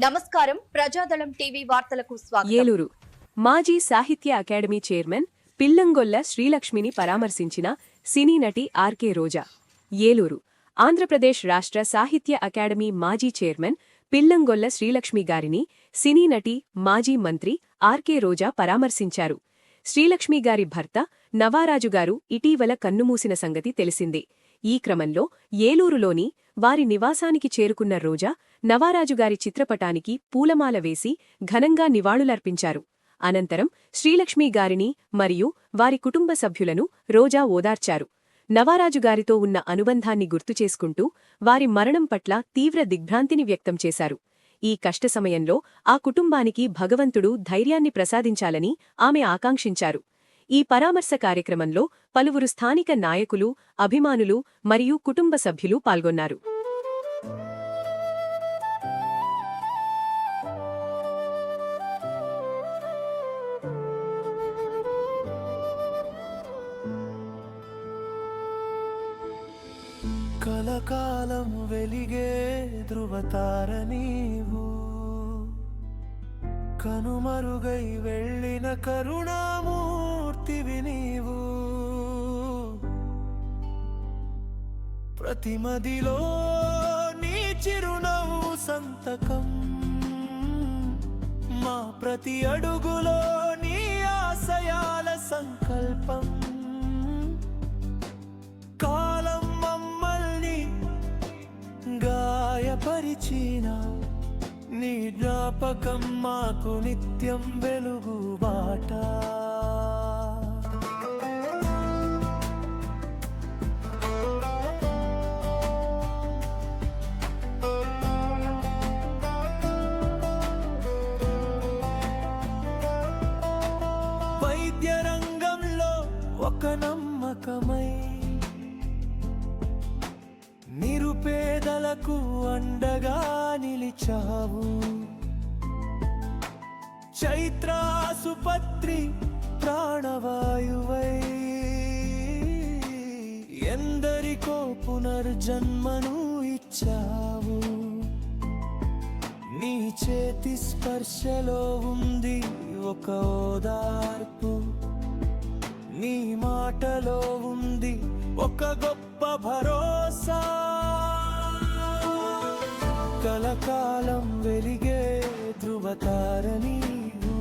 నమస్కారం. ప్రజాదళం టీవీ వార్తలకు స్వాగతం. ఏలూరు మాజీ సాహిత్య అకాడమీ చైర్మన్ పిల్లంగొల్ల శ్రీలక్ష్మిని పరామర్శించిన సినీ నటి ఆర్కే రోజా. ఏలూరు ఆంధ్రప్రదేశ్ రాష్ట్ర సాహిత్య అకాడమీ మాజీ చైర్మన్ పిల్లంగొల్ల శ్రీలక్ష్మి గారిని సినీ నటి మాజీ మంత్రి ఆర్కే రోజా పరామర్శించారు. శ్రీలక్ష్మి గారి భర్త నవారాజుగారు ఇటీవల కన్నుమూసిన సంగతి తెలిసిందే. ఈ క్రమంలో ఏలూరులోని వారి నివాసానికి చేరుకున్న రోజా నవారాజుగారి చిత్రపటానికి పూలమాల వేసి ఘనంగా నివాళులర్పించారు. అనంతరం శ్రీలక్ష్మి గారిని మరియు వారి కుటుంబ సభ్యులను రోజా ఓదార్చారు. నవారాజుగారితో ఉన్న అనుబంధాన్ని గుర్తుచేసుకుంటూ వారి మరణం పట్ల తీవ్ర దిగ్భ్రాంతిని వ్యక్తం చేశారు. ఈ కష్ట సమయంలో ఆ కుటుంబానికి భగవంతుడు ధైర్యాన్ని ప్రసాదించాలని ఆమె ఆకాంక్షించారు. ఈ పరామర్శ కార్యక్రమంలో పలువురు స్థానిక నాయకులు, అభిమానులు మరియు కుటుంబ సభ్యులు పాల్గొన్నారు. కలకాలం వెలిగే ధృవతార నీవు, కనుమరుగై వెళ్ళిన కరుణామూర్తివి నీవు. ప్రతిమదిలో నీ చిరునవ్వు సంతకం, మా ప్రతి అడుగులో నీ ఆశయాల సంకల్పం. కాలం మమ్మల్ని గాయపరిచిన నీ జ్ఞాపకం మాకు నిత్యం వెలుగు బాట. వైద్య రంగంలో ఒక నమ్మకమై, నిరుపేదలకు అండగా నిలిచావు. చైత్రాసుపత్రి ప్రాణవాయువై ఎందరికో పునర్జన్మను ఇచ్చావు. నీ చేతి స్పర్శలో ఉంది ఒక ఓదార్పు, నీ మాటలో ఉంది ఒక గొప్ప భరోసా. కలకాలం వెలిగే ధృవతార నీవు,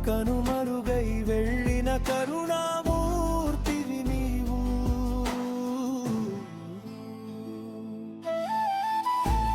కనుమరుగై వెళ్ళిన కరు